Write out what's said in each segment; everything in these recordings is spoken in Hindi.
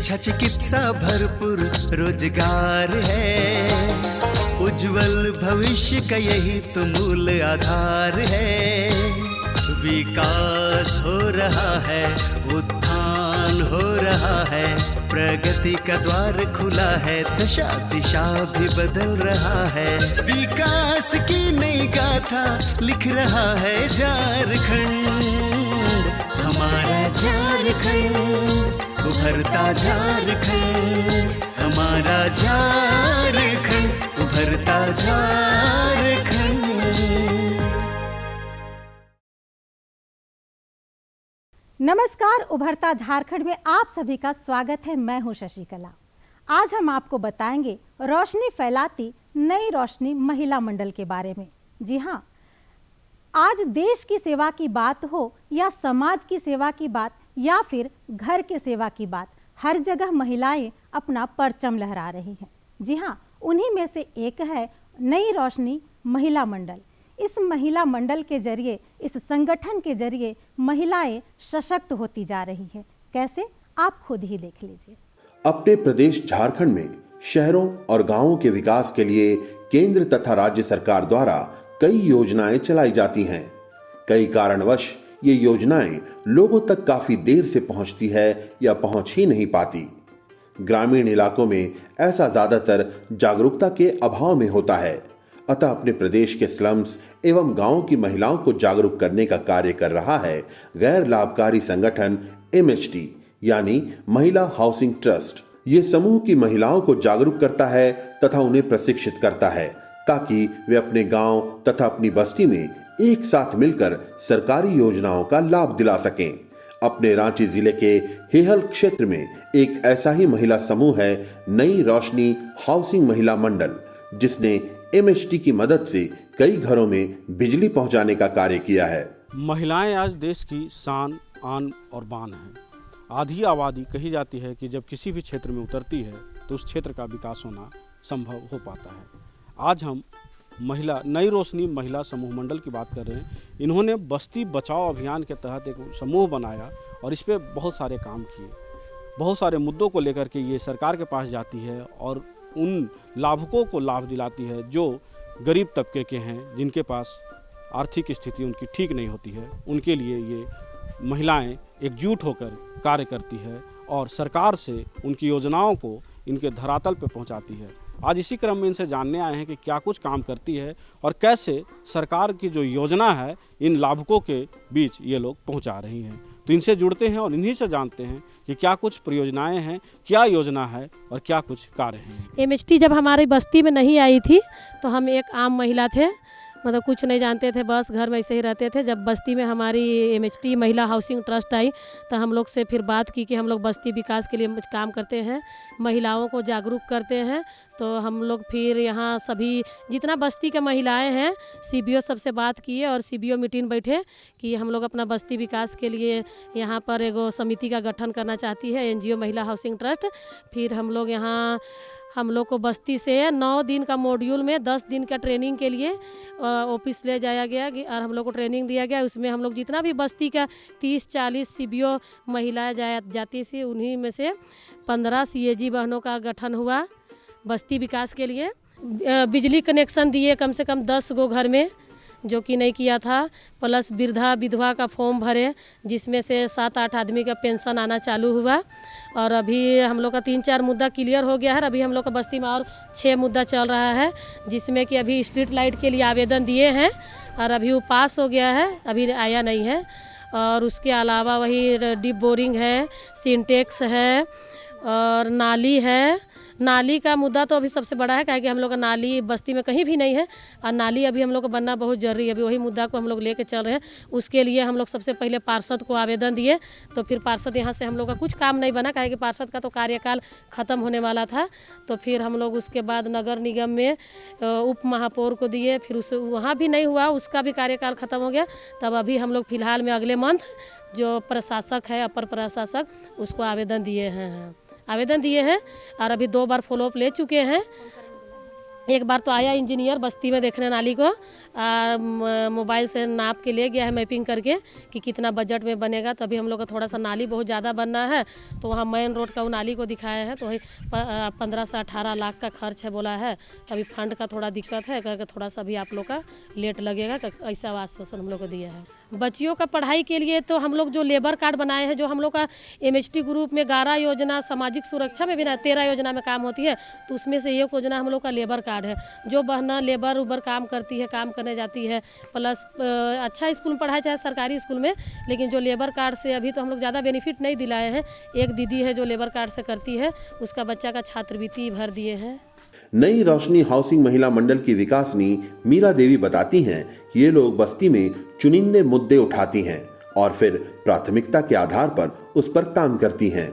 शिक्षा चिकित्सा भरपूर रोजगार है, उज्जवल भविष्य का यही तो मूल आधार है। विकास हो रहा है, उत्थान हो रहा है, प्रगति का द्वार खुला है, दशा दिशा भी बदल रहा है। विकास की नई गाथा लिख रहा है झारखंड, हमारा झारखंड, उभरता झारखंड, हमारा झारखंड, उभरता झारखंड। नमस्कार, उभरता झारखंड में आप सभी का स्वागत है। मैं हूं शशिकला। आज हम आपको बताएंगे रोशनी फैलाती नई रोशनी महिला मंडल के बारे में। जी हां, आज देश की सेवा की बात हो या समाज की सेवा की बात या फिर घर के सेवा की बात, हर जगह महिलाएं अपना परचम लहरा रही हैं। जी हां, उन्हीं में से एक है नई रोशनी महिला मंडल। इस महिला मंडल के जरिए, इस संगठन के जरिए महिलाएं सशक्त होती जा रही हैं। कैसे, आप खुद ही देख लीजिए। अपने प्रदेश झारखंड में शहरों और गांवों के विकास के लिए केंद्र तथा राज्य सरकार द्वारा कई योजनाएं चलाई जाती हैं। कई कारणवश ये योजनाएं लोगों तक काफी देर से पहुंचती है या पहुंच ही नहीं पाती। ग्रामीण इलाकों में ऐसा ज्यादातर जागरूकता के अभाव में होता है। अतः अपने प्रदेश के स्लम्स एवं गांवों की महिलाओं को जागरूक करने का कार्य कर रहा है गैर लाभकारी संगठन MHT यानी महिला हाउसिंग ट्रस्ट। ये समूह की महिलाओं को जागरूक करता है तथा उन्हें प्रशिक्षित करता है ताकि वे अपने गांव तथा अपनी बस्ती में एक साथ मिलकर सरकारी योजनाओं का लाभ दिला सकें। अपने रांची जिले के हेहल क्षेत्र में एक ऐसा ही महिला समूह है नई रोशनी हाउसिंग महिला मंडल, जिसने MHT की मदद से कई घरों में बिजली पहुंचाने का कार्य किया है। महिलाएं आज देश की शान, आन और बान हैं। आधी आबादी कही जाती है कि जब किसी भी क्षेत्र में उतरती है तो उस क्षेत्र का विकास होना संभव हो पाता है। आज हम नई रोशनी महिला समूह मंडल की बात कर रहे हैं। इन्होंने बस्ती बचाओ अभियान के तहत एक समूह बनाया और इस पर बहुत सारे काम किए। बहुत सारे मुद्दों को लेकर के ये सरकार के पास जाती है और उन लाभुकों को लाभ दिलाती है जो गरीब तबके के हैं, जिनके पास आर्थिक स्थिति उनकी ठीक नहीं होती है। उनके लिए ये महिलाएं एकजुट होकर कार्य करती है और सरकार से उनकी योजनाओं को इनके धरातल पर पहुंचाती है। आज इसी क्रम में इनसे जानने आए हैं कि क्या कुछ काम करती है और कैसे सरकार की जो योजना है इन लाभुकों के बीच ये लोग पहुंचा रही हैं। तो इनसे जुड़ते हैं और इन्हीं से जानते हैं कि क्या कुछ परियोजनाएं हैं, क्या योजना है और क्या कुछ कार्य हैं। MHT जब हमारी बस्ती में नहीं आई थी तो हम एक आम महिला थे, मतलब कुछ नहीं जानते थे, बस घर में ऐसे ही रहते थे। जब बस्ती में हमारी MHT महिला हाउसिंग ट्रस्ट आई तो हम लोग से फिर बात की कि हम लोग बस्ती विकास के लिए काम करते हैं, महिलाओं को जागरूक करते हैं। तो हम लोग फिर यहाँ सभी जितना बस्ती के महिलाएं हैं CBO सबसे बात किए और CBO मीटिंग बैठे कि हम लोग अपना बस्ती विकास के लिए यहाँ पर एगो समिति का गठन करना चाहती है, NGO महिला हाउसिंग ट्रस्ट। फिर हम लोग को बस्ती से 9 दिन का मॉड्यूल में 10 दिन का ट्रेनिंग के लिए ऑफिस ले जाया गया और हम लोग को ट्रेनिंग दिया गया। उसमें हम लोग जितना भी बस्ती का 30-40 CBO महिलाएं जाती थी, उन्हीं में से 15 CAG बहनों का गठन हुआ बस्ती विकास के लिए। बिजली कनेक्शन दिए कम से कम 10 गो घर में, जो कि नहीं किया था, प्लस वृद्धा विधवा का फॉर्म भरे जिसमें से 7-8 आदमी का पेंशन आना चालू हुआ। और अभी हम लोग का 3-4 मुद्दा क्लियर हो गया है। अभी हम लोग का बस्ती में और 6 मुद्दा चल रहा है, जिसमें कि अभी स्ट्रीट लाइट के लिए आवेदन दिए हैं और अभी वो पास हो गया है, अभी आया नहीं है। और उसके अलावा वही डीप बोरिंग है, सिंटेक्स है और नाली है। नाली का मुद्दा तो अभी सबसे बड़ा है, क्योंकि हम लोग का नाली बस्ती में कहीं भी नहीं है और नाली अभी हम लोग को बनना बहुत जरूरी है। अभी वही मुद्दा को हम लोग लेके चल रहे हैं। उसके लिए हम लोग सबसे पहले पार्षद को आवेदन दिए, तो फिर पार्षद यहाँ से हम लोग का कुछ काम नहीं बना, क्योंकि पार्षद का तो कार्यकाल ख़त्म होने वाला था। तो फिर हम लोग उसके बाद नगर निगम में उप महापौर को दिए, फिर उस वहाँ भी नहीं हुआ, उसका भी कार्यकाल ख़त्म हो गया। तब अभी हम लोग फिलहाल में अगले मंथ जो प्रशासक है, अपर प्रशासक, उसको आवेदन दिए हैं और अभी 2 बार फॉलोअप ले चुके हैं। एक बार तो आया इंजीनियर बस्ती में देखने नाली को, मोबाइल से नाप के ले गया है मैपिंग करके कि कितना बजट में बनेगा। तभी हम लोग का थोड़ा सा नाली बहुत ज़्यादा बनना है, तो वहाँ मेन रोड का वो नाली को दिखाए हैं, तो वही 15 से 18 लाख का खर्च है बोला है। अभी फंड का थोड़ा दिक्कत है, करके थोड़ा सा भी आप लोग का लेट लगेगा, ऐसा आश्वासन हम लोग को दिया है। बच्चियों का पढ़ाई के लिए तो हम लोग जो लेबर कार्ड बनाए हैं, जो हम लोग का MHT ग्रुप में 11 योजना, सामाजिक सुरक्षा में भी ना 13 योजना में काम होती है, तो उसमें से एक योजना हम लोग का लेबर कार्ड है। जो बहना लेबर उबर काम करती है, काम करने जाती है, प्लस अच्छा स्कूल में पढ़ाई चाहे सरकारी स्कूल में, लेकिन जो लेबर कार्ड से अभी तो हम लोग ज़्यादा बेनिफिट नहीं दिलाए हैं। एक दीदी है जो लेबर कार्ड से करती है, उसका बच्चा का छात्रवृत्ति भर दिए हैं। नई रोशनी हाउसिंग महिला मंडल की विकासनी मीरा देवी बताती हैं कि ये लोग बस्ती में चुनिंदे मुद्दे उठाती हैं और फिर प्राथमिकता के आधार पर उस पर काम करती हैं।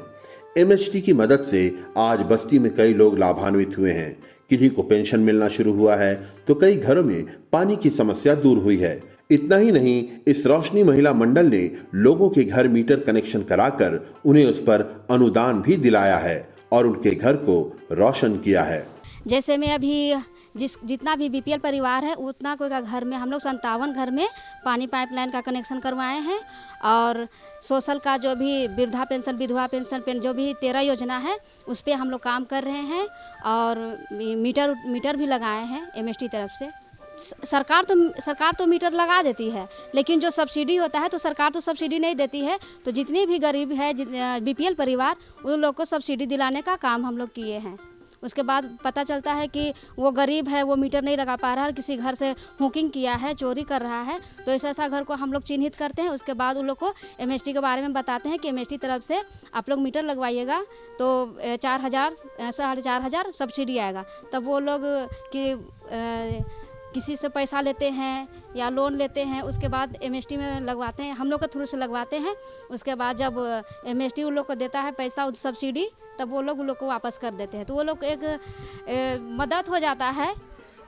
MHT की मदद से आज बस्ती में कई लोग लाभान्वित हुए हैं। किन्हीं को पेंशन मिलना शुरू हुआ है, तो कई घरों में पानी की समस्या दूर हुई है। इतना ही नहीं, इस रोशनी महिला मंडल ने लोगों के घर मीटर कनेक्शन कराकर उन्हें उस पर अनुदान भी दिलाया है और उनके घर को रोशन किया है। जैसे में अभी जितना भी BPL परिवार है, उतना कोई का घर में हम लोग 57 घर में पानी पाइपलाइन का कनेक्शन करवाए हैं। और सोशल का जो भी वृद्धा पेंशन, विधवा पेंशन जो भी 13 योजना है, उस पर हम लोग काम कर रहे हैं। और मीटर भी लगाए हैं MHT तरफ से। सरकार तो मीटर लगा देती है, लेकिन जो सब्सिडी होता है तो सरकार तो सब्सिडी नहीं देती है। तो जितने भी गरीब है BPL परिवार, उन लोग को सब्सिडी दिलाने का काम हम लोग किए हैं। उसके बाद पता चलता है कि वो गरीब है, वो मीटर नहीं लगा पा रहा है और किसी घर से हुकिंग किया है, चोरी कर रहा है, तो ऐसा घर को हम लोग चिन्हित करते हैं। उसके बाद उन लोग को MHT के बारे में बताते हैं कि MHT तरफ से आप लोग मीटर लगवाइएगा तो 4,000 4,500 सब्सिडी आएगा। तब वो लोग किसी से पैसा लेते हैं या लोन लेते हैं, उसके बाद MHT में लगवाते हैं, हम लोग के थ्रू से लगवाते हैं। उसके बाद जब MHT उन लोग को देता है पैसा सब्सिडी, तब वो लोग उन लोग को वापस कर देते हैं। तो वो लोग एक मदद हो जाता है।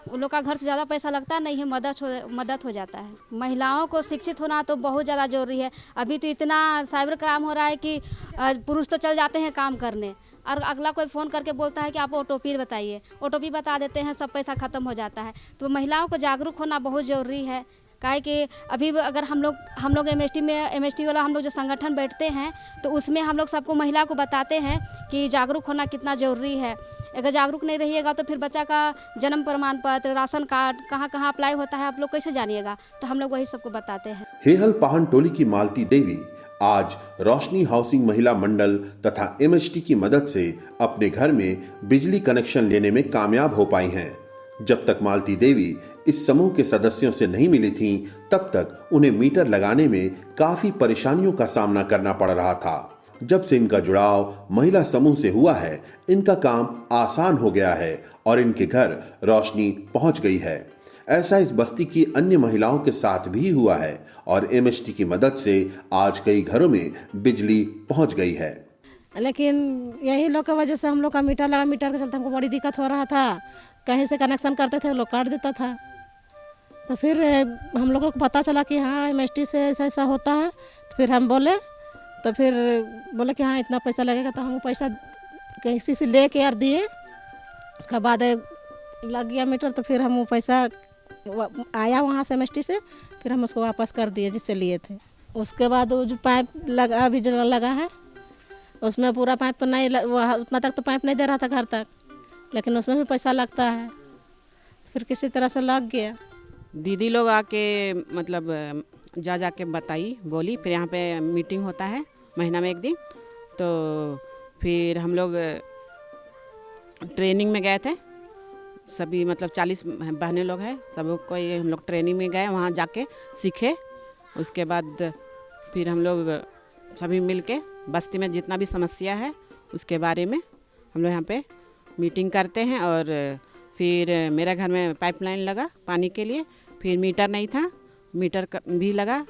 उन लोग का घर से ज़्यादा पैसा लगता नहीं है, मदद हो जाता है। महिलाओं को शिक्षित होना तो बहुत ज़्यादा ज़रूरी है। अभी तो इतना साइबर क्राइम हो रहा है कि पुरुष तो चल जाते हैं काम करने, और अगला कोई फ़ोन करके बोलता है कि आप OTP बताइए, OTP बता देते हैं, सब पैसा ख़त्म हो जाता है। तो महिलाओं को जागरूक होना बहुत ज़रूरी है। काहे कि अभी अगर हम लोग MHT वाला हम लोग जो संगठन बैठते हैं, तो उसमें हम लोग सबको महिला को बताते हैं कि जागरूक होना कितना ज़रूरी है। अगर जागरूक नहीं रहिएगा तो फिर बच्चा का जन्म प्रमाण पत्र, राशन कार्ड कहाँ अप्लाई होता है, आप लोग कैसे जानिएगा? तो हम लोग वही सबको बताते हैं। हेहल पाहन टोली की मालती देवी आज रोशनी हाउसिंग महिला मंडल तथा MHT की मदद से अपने घर में बिजली कनेक्शन लेने में कामयाब हो पाई हैं। जब तक मालती देवी इस समूह के सदस्यों से नहीं मिली थीं, तब तक उन्हें मीटर लगाने में काफी परेशानियों का सामना करना पड़ रहा था। जब से इनका जुड़ाव महिला समूह से हुआ है, इनका काम आसान हो गया है और इनके घर रोशनी पहुंच गई है। ऐसा इस बस्ती की अन्य महिलाओं के साथ भी हुआ है और MHT की मदद से आज कई घरों में बिजली पहुंच गई है। लेकिन यही लोग की वजह से हम लोग का मीटर के चलते हमको बड़ी दिक्कत हो रहा था। कहीं से कनेक्शन करते थे, लोग काट देता था। तो फिर हम लोगों को पता चला कि हाँ MHT से ऐसा होता है। तो फिर हम फिर बोले कि हाँ इतना पैसा लगेगा। तो हम पैसा किसी से ले के यार दिए, उसका बाद लग गया मीटर। तो फिर हम पैसा आया वहाँ से MHT से, फिर हम उसको वापस कर दिए जिससे लिए थे। उसके बाद वो जो पाइप अभी जो लगा है, उसमें पूरा पाइप तो नहीं उतना तक तो पाइप नहीं दे रहा था घर तक, लेकिन उसमें भी पैसा लगता है। फिर किसी तरह से लग गया। दीदी लोग आके मतलब जाके बताई, बोली। फिर यहाँ पे मीटिंग होता है महीना में एक दिन। तो फिर हम लोग ट्रेनिंग में गए थे, सभी मतलब 40 बहनें लोग हैं, सब कोई हम लोग ट्रेनिंग में गए, वहाँ जाके सीखे। उसके बाद फिर हम लोग सभी मिल के बस्ती में जितना भी समस्या है उसके बारे में हम लोग यहाँ पे मीटिंग करते हैं। और फिर मेरे घर में पाइपलाइन लगा पानी के लिए, फिर मीटर नहीं था, मीटर भी लगा।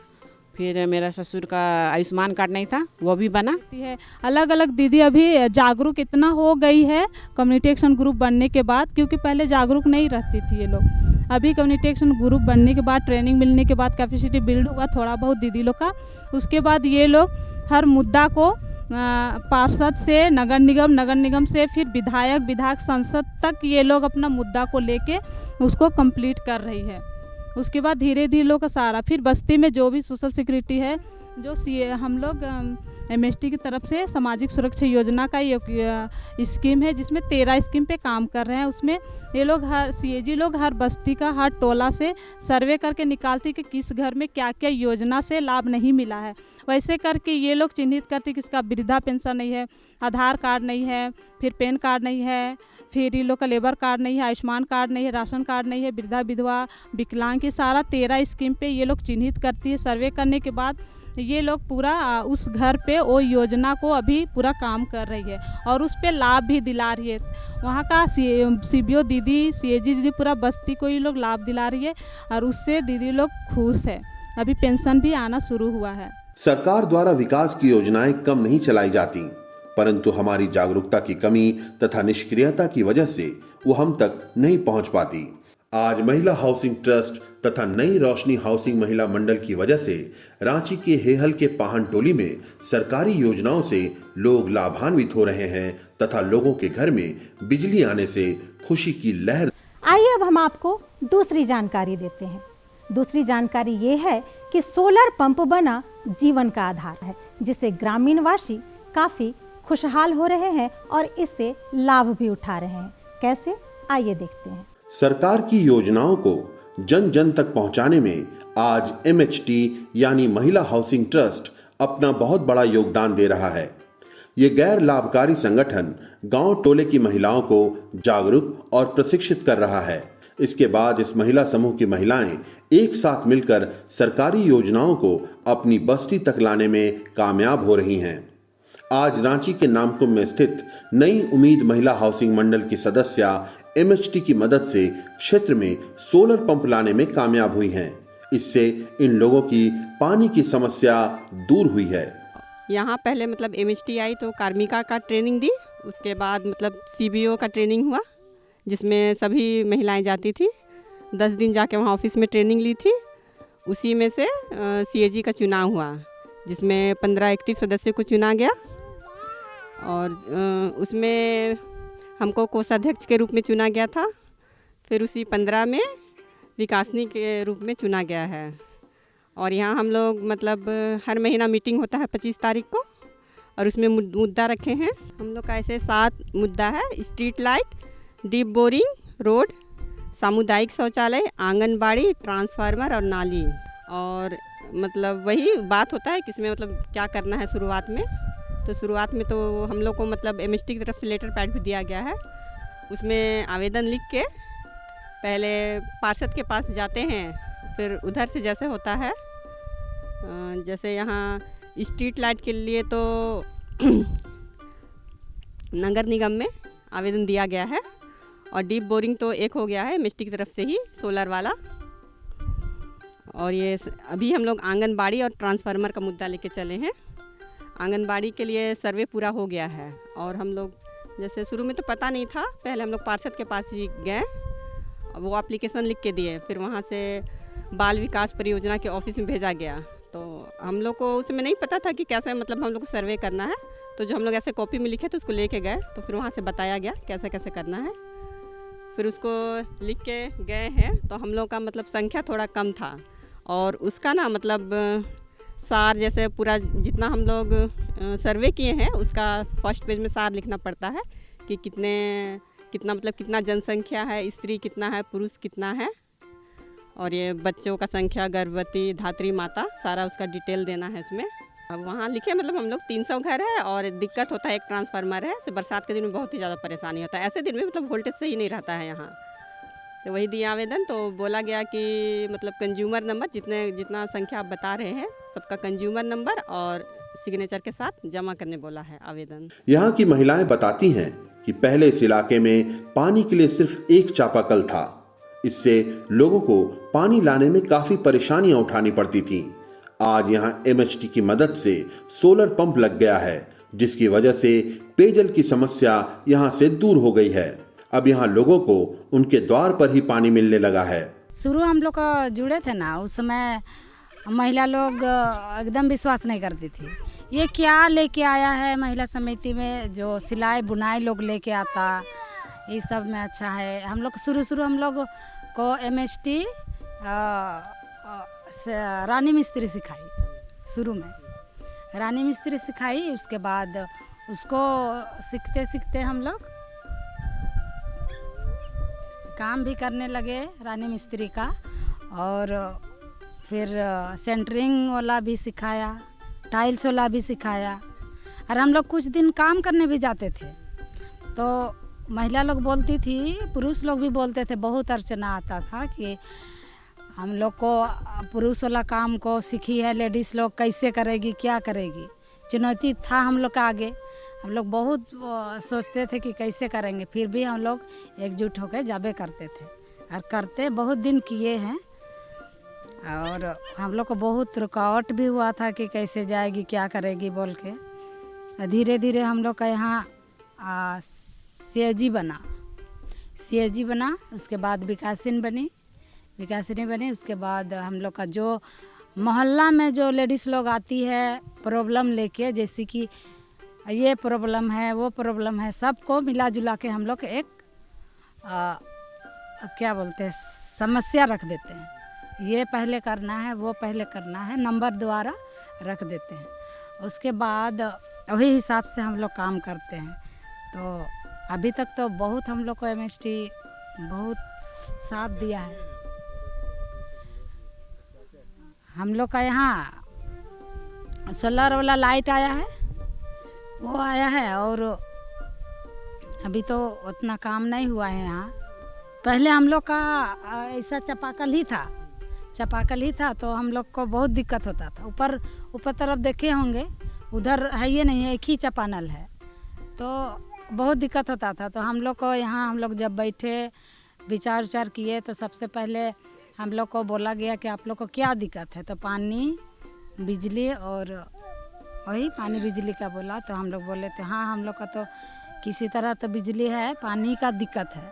फिर मेरा ससुर का आयुष्मान कार्ड नहीं था, वो भी बना है। अलग अलग दीदी अभी जागरूक इतना हो गई है कम्युनिटी एक्शन ग्रुप बनने के बाद, क्योंकि पहले जागरूक नहीं रहती थी ये लोग। अभी कम्युनिटी एक्शन ग्रुप बनने के बाद, ट्रेनिंग मिलने के बाद कैपेसिटी बिल्ड हुआ थोड़ा बहुत दीदी लोग का। उसके बाद ये लोग हर मुद्दा को पार्षद से नगर निगम से फिर विधायक संसद तक ये लोग अपना मुद्दा को लेके उसको कंप्लीट कर रही है। उसके बाद धीरे धीरे लोग का सारा फिर बस्ती में जो भी सोशल सिक्योरिटी है, जो हम लोग MST की तरफ से सामाजिक सुरक्षा योजना का ये स्कीम है, जिसमें 13 स्कीम पे काम कर रहे हैं। उसमें ये लोग CAG लोग हर बस्ती का हर टोला से सर्वे करके निकालती कि किस घर में क्या क्या योजना से लाभ नहीं मिला है। वैसे करके ये लोग चिन्हित करते कि इसका वृद्धा पेंशन नहीं है, आधार कार्ड नहीं है, फिर पैन कार्ड नहीं है, फिर ये लोग का लेबर कार्ड नहीं है, आयुष्मान कार्ड नहीं है, राशन कार्ड नहीं है, वृद्धा विधवा विकलांग की सारा 13 स्कीम पे ये लोग चिन्हित करती है। सर्वे करने के बाद ये लोग पूरा उस घर पे वो योजना को अभी पूरा काम कर रही है और उस पे लाभ भी दिला रही है। वहाँ का CBO दीदी, CAG दीदी पूरा बस्ती को ये लोग लाभ दिला रही है और उससे दीदी लोग खुश है। अभी पेंशन भी आना शुरू हुआ है। सरकार द्वारा विकास की योजनाएं कम नहीं चलाई जाती, परंतु हमारी जागरूकता की कमी तथा निष्क्रियता की वजह से वो हम तक नहीं पहुंच पाती। आज महिला हाउसिंग ट्रस्ट तथा नई रोशनी हाउसिंग महिला मंडल की वजह से रांची के हेहल के पाहन टोली में सरकारी योजनाओं से लोग लाभान्वित हो रहे हैं तथा लोगों के घर में बिजली आने से खुशी की लहर। आइए अब हम आपको दूसरी जानकारी देते हैं। दूसरी जानकारी ये है कि सोलर पंप बना जीवन का आधार है, जिससे ग्रामीण वासी काफी खुशहाल हो रहे हैं और इससे लाभ भी उठा रहे हैं। कैसे, आइए देखते हैं। सरकार की योजनाओं को जन जन तक पहुंचाने में आज MHT यानी महिला हाउसिंग ट्रस्ट अपना बहुत बड़ा योगदान दे रहा है। ये गैर लाभकारी संगठन गांव टोले की महिलाओं को जागरूक और प्रशिक्षित कर रहा है। इसके बाद इस महिला समूह की महिलाएं एक साथ मिलकर सरकारी योजनाओं को अपनी बस्ती तक लाने में कामयाब हो रही हैं। आज रांची के नामकुम में स्थित नई उम्मीद महिला हाउसिंग मंडल की सदस्या MHT की मदद से क्षेत्र में सोलर पंप लाने में कामयाब हुई हैं। इससे इन लोगों की पानी की समस्या दूर हुई है। यहाँ पहले मतलब MHT आई तो कार्मिका का ट्रेनिंग दी, उसके बाद मतलब CBO का ट्रेनिंग हुआ जिसमें सभी महिलाएं जाती थी। 10 दिन जाके वहाँ ऑफिस में ट्रेनिंग ली थी। उसी में से CAG का चुनाव हुआ जिसमें 15 एक्टिव सदस्यों को चुना गया और उसमें हमको कोषाध्यक्ष के रूप में चुना गया था। फिर उसी 15 में विकासनी के रूप में चुना गया है। और यहाँ हम लोग मतलब हर महीना मीटिंग होता है 25 तारीख को और उसमें मुद्दा रखे हैं। हम लोग का ऐसे 7 मुद्दा है: street light, deep boring, road, सामुदायिक शौचालय, आंगनबाड़ी, ट्रांसफार्मर और नाली। और मतलब वही बात होता है कि इसमें मतलब क्या करना है शुरुआत में। तो शुरुआत में तो हम लोग को मतलब MHT की तरफ से लेटर पैड भी दिया गया है। उसमें आवेदन लिख के पहले पार्षद के पास जाते हैं, फिर उधर से जैसे होता है, जैसे यहाँ स्ट्रीट लाइट के लिए तो नगर निगम में आवेदन दिया गया है और डीप बोरिंग तो एक हो गया है MHT की तरफ से ही सोलर वाला। और ये अभी हम लोग आंगनबाड़ी और ट्रांसफार्मर का मुद्दा लेके चले हैं। आंगनबाड़ी के लिए सर्वे पूरा हो गया है और हम लोग जैसे शुरू में तो पता नहीं था, पहले हम लोग पार्षद के पास ही गए, वो एप्लीकेशन लिख के दिए, फिर वहाँ से बाल विकास परियोजना के ऑफिस में भेजा गया। तो हम लोग को उसमें नहीं पता था कि कैसे मतलब हम लोग को सर्वे करना है। तो जो हम लोग ऐसे कॉपी में लिखे तो उसको लेके गए, तो फिर वहाँ से बताया गया कैसे कैसे करना है। फिर उसको लिख के गए हैं तो हम लोग का मतलब संख्या थोड़ा कम था और उसका ना मतलब सार जैसे पूरा जितना हम लोग सर्वे किए हैं उसका फर्स्ट पेज में सार लिखना पड़ता है कि कितना मतलब कितना जनसंख्या है, स्त्री कितना है, पुरुष कितना है और ये बच्चों का संख्या, गर्भवती, धात्री माता, सारा उसका डिटेल देना है उसमें। अब वहाँ लिखे मतलब हम लोग 300 घर है और दिक्कत होता है, एक ट्रांसफार्मर है, तो बरसात के दिन में बहुत ही ज़्यादा परेशानी होता है। ऐसे दिन में मतलब वोल्टेज सही नहीं रहता है यहाँ। तो वही दिया आवेदन, तो बोला गया कि मतलब कंज्यूमर नंबर जितना संख्या आप बता रहे हैं सबका कंज्यूमर नंबर और सिग्नेचर के साथ जमा करने बोला है आवेदन। यहाँ की महिलाएं बताती हैं कि पहले इस इलाके में पानी के लिए सिर्फ एक चापाकल था। इससे लोगों को पानी लाने में काफी परेशानियां उठानी पड़ती थी। आज यहाँ MHT की मदद से सोलर पंप लग गया है, जिसकी वजह से पेयजल की समस्या यहाँ से दूर हो गई है। अब यहाँ लोगों को उनके द्वार पर ही पानी मिलने लगा है। शुरू हम लोग जुड़े थे ना, उस समय महिला लोग एकदम विश्वास नहीं करती थी ये क्या लेके आया है महिला समिति में, जो सिलाई बुनाई लोग लेके आता, ये सब में अच्छा है। हम लोग शुरू हम लोग को MST रानी मिस्त्री सिखाई। शुरू में रानी मिस्त्री सिखाई, उसके बाद उसको सीखते सीखते हम लोग काम भी करने लगे रानी मिस्त्री का, और फिर सेंटरिंग वाला भी सिखाया, टाइल्स वाला भी सिखाया। और हम लोग कुछ दिन काम करने भी जाते थे, तो महिला लोग बोलती थी, पुरुष लोग भी बोलते थे, बहुत अर्चना आता था कि हम लोग को पुरुष वाला काम को सीखी है लेडीज़ लोग, कैसे करेगी, क्या करेगी। चुनौती था हम लोग का आगे। हम लोग बहुत सोचते थे कि कैसे करेंगे, फिर भी हम लोग एकजुट होकर जाबे करते थे, और करते बहुत दिन किए हैं। और हम लोग को बहुत रुकावट भी हुआ था कि कैसे जाएगी, क्या करेगी बोल के। धीरे धीरे हम लोग का यहाँ CAG बना, उसके बाद विकासिनी बनी। उसके बाद हम लोग का जो मोहल्ला में जो लेडीज़ लोग आती है प्रॉब्लम लेके, जैसे कि ये प्रॉब्लम है, वो प्रॉब्लम है, सबको मिला जुला के हम लोग एक क्या बोलते हैं, समस्या रख देते हैं। ये पहले करना है, वो पहले करना है, नंबर द्वारा रख देते हैं। उसके बाद वही हिसाब से हम लोग काम करते हैं। तो अभी तक तो बहुत हम लोग को MST बहुत साथ दिया है। हम लोग का यहाँ सोलर वाला लाइट आया है, वो आया है, और अभी तो उतना काम नहीं हुआ है यहाँ। पहले हम लोग का ऐसा चापाकल ही था, तो हम लोग को बहुत दिक्कत होता था। ऊपर तरफ देखे होंगे, उधर है ये नहीं है, एक ही चापानल है, तो बहुत दिक्कत होता था। तो हम लोग को यहाँ हम लोग जब बैठे विचार किए, तो सबसे पहले हम लोग को बोला गया कि आप लोग को क्या दिक्कत है। तो पानी, बिजली और वही पानी बिजली का बोला। तो हम लोग बोले थे हाँ, हम लोग का तो किसी तरह तो बिजली है, पानी का दिक्कत है।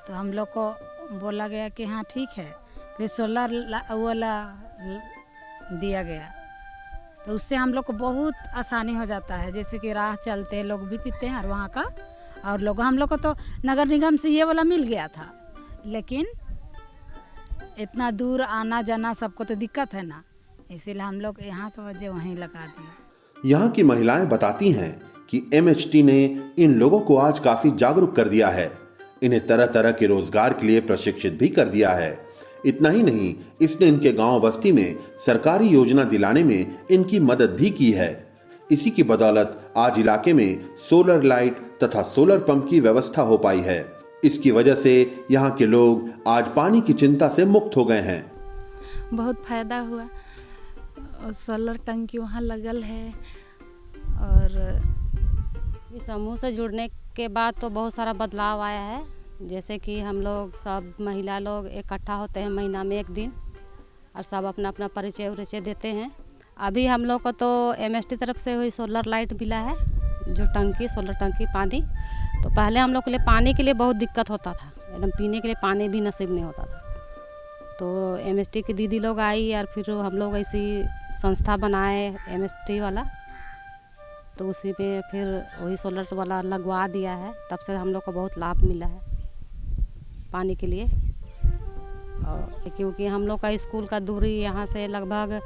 तो हम लोग को बोला गया कि हाँ ठीक है। फिर सोलर वाला दिया गया, तो उससे हम लोग को बहुत आसानी हो जाता है। जैसे कि राह चलते लोग भी पीते हैं, और वहाँ का और लोग, हम लोग को तो नगर निगम से ये वाला मिल गया था, लेकिन इतना दूर आना जाना सबको तो दिक्कत है ना, इसीलिए हम लोग यहाँ की वजह वहीं लगा दिए। यहाँ की महिलाएं बताती हैं कि MST ने इन लोगों को आज काफी जागरूक कर दिया है, इन्हें तरह तरह के रोजगार के लिए प्रशिक्षित भी कर दिया है। इतना ही नहीं, इसने इनके गांव बस्ती में सरकारी योजना दिलाने में इनकी मदद भी की है। इसी की बदौलत आज इलाके में सोलर लाइट तथा सोलर पंप की व्यवस्था हो पाई है। इसकी वजह से यहाँ के लोग आज पानी की चिंता से मुक्त हो गए हैं। बहुत फायदा हुआ, सोलर टंकी वहाँ लगल है। और इस समूह से जुड़ने के बाद तो बहुत सारा बदलाव आया है। जैसे कि हम लोग सब महिला लोग इकट्ठा होते हैं महीना में एक दिन, और सब अपना अपना परिचय देते हैं। अभी हम लोग को तो MST तरफ से हुई सोलर लाइट मिला है, जो टंकी, सोलर टंकी पानी। तो पहले हम लोग के लिए पानी के लिए बहुत दिक्कत होता था, एकदम पीने के लिए पानी भी नसीब नहीं होता था। तो MST की दीदी लोग आई, और फिर हम लोग ऐसी संस्था बनाए MST वाला, तो उसी में फिर वही सोलर वाला लगवा दिया है। तब से हम लोग को बहुत लाभ मिला है पानी के लिए। और क्योंकि हम लोग का स्कूल का दूरी यहाँ से लगभग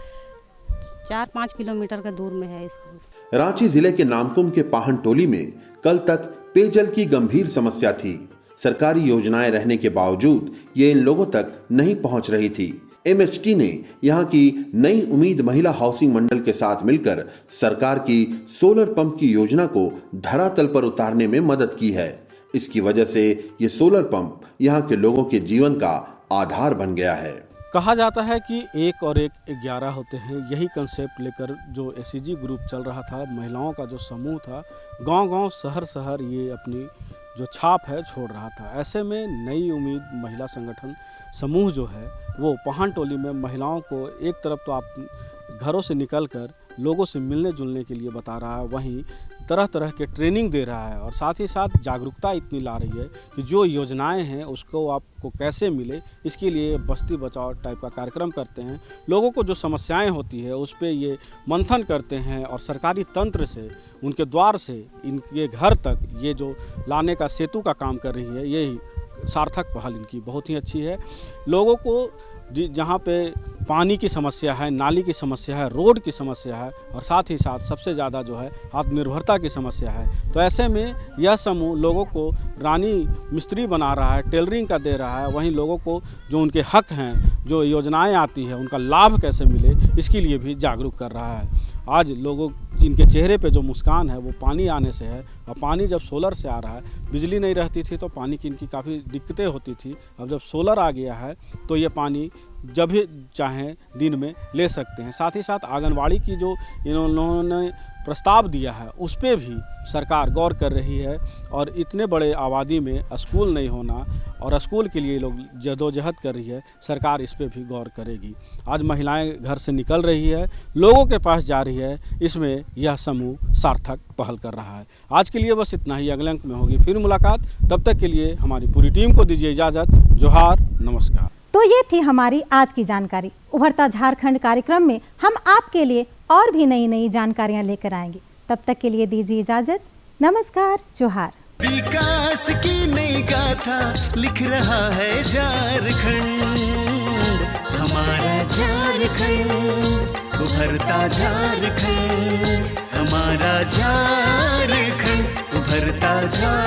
4-5 किलोमीटर के दूर में है स्कूल। रांची जिले के नामकुम के पाहन टोली में कल तक पेयजल की गंभीर समस्या थी। सरकारी योजनाएं रहने के बावजूद ये इन लोगों तक नहीं पहुंच रही थी। MST ने यहाँ की नई उम्मीद महिला हाउसिंग मंडल के साथ मिलकर सरकार की सोलर पंप की योजना को धरातल पर उतारने में मदद की है। इसकी वजह से ये सोलर पंप यहाँ के लोगों के जीवन का आधार बन गया है। कहा जाता है कि 1 और 1 11 होते हैं। यही कंसेप्ट लेकर जो SCG ग्रुप चल रहा था, महिलाओं का जो समूह था, गांव-गांव, शहर-शहर ये अपनी जो छाप है छोड़ रहा था। ऐसे में नई उम्मीद महिला संगठन समूह जो है वो पाहन टोली में महिलाओं को एक तरफ तो आप घरों से निकलकर लोगों से मिलने जुलने के लिए बता रहा है, वहीं तरह तरह के ट्रेनिंग दे रहा है और साथ ही साथ जागरूकता इतनी ला रही है कि जो योजनाएं हैं उसको आपको कैसे मिले, इसके लिए बस्ती बचाओ टाइप का कार्यक्रम करते हैं। लोगों को जो समस्याएं होती है उस पर ये मंथन करते हैं और सरकारी तंत्र से, उनके द्वार से इनके घर तक ये जो लाने का सेतु का काम कर रही है, यही सार्थक पहल इनकी बहुत ही अच्छी है। लोगों को जहाँ पे पानी की समस्या है, नाली की समस्या है, रोड की समस्या है और साथ ही साथ सबसे ज़्यादा जो है आत्मनिर्भरता की समस्या है, तो ऐसे में यह समूह लोगों को रानी मिस्त्री बना रहा है, टेलरिंग का दे रहा है। वहीं लोगों को जो उनके हक हैं, जो योजनाएं आती है उनका लाभ कैसे मिले, इसके लिए भी जागरूक कर रहा है। आज लोगों इनके चेहरे पे जो मुस्कान है वो पानी आने से है, और पानी जब सोलर से आ रहा है, बिजली नहीं रहती थी तो पानी की इनकी काफ़ी दिक्कतें होती थी। अब जब सोलर आ गया है तो ये पानी जब भी चाहें दिन में ले सकते हैं। साथ ही साथ आंगनबाड़ी की जो इन्होंने प्रस्ताव दिया है उस पर भी सरकार गौर कर रही है, और इतने बड़े आबादी में स्कूल नहीं होना और स्कूल के लिए लोग जदोजहद कर रही है, सरकार इस पर भी गौर करेगी। आज महिलाएं घर से निकल रही है, लोगों के पास जा रही है, इसमें यह समूह सार्थक पहल कर रहा है। आज के लिए बस इतना ही, अगले अंक में होगी फिर मुलाकात। तब तक के लिए हमारी पूरी टीम को दीजिए इजाज़त। जोहार, नमस्कार। तो ये थी हमारी आज की जानकारी। उभरता झारखंड कार्यक्रम में हम आपके लिए और भी नई नई जानकारियां लेकर आएंगे। तब तक के लिए दीजिए इजाजत। नमस्कार, जोहार। विकास की नई गाथा लिख रहा है झारखंड, हमारा झारखंड, उभरता झारखंड, हमारा झारखंड, उभरता झारखंड।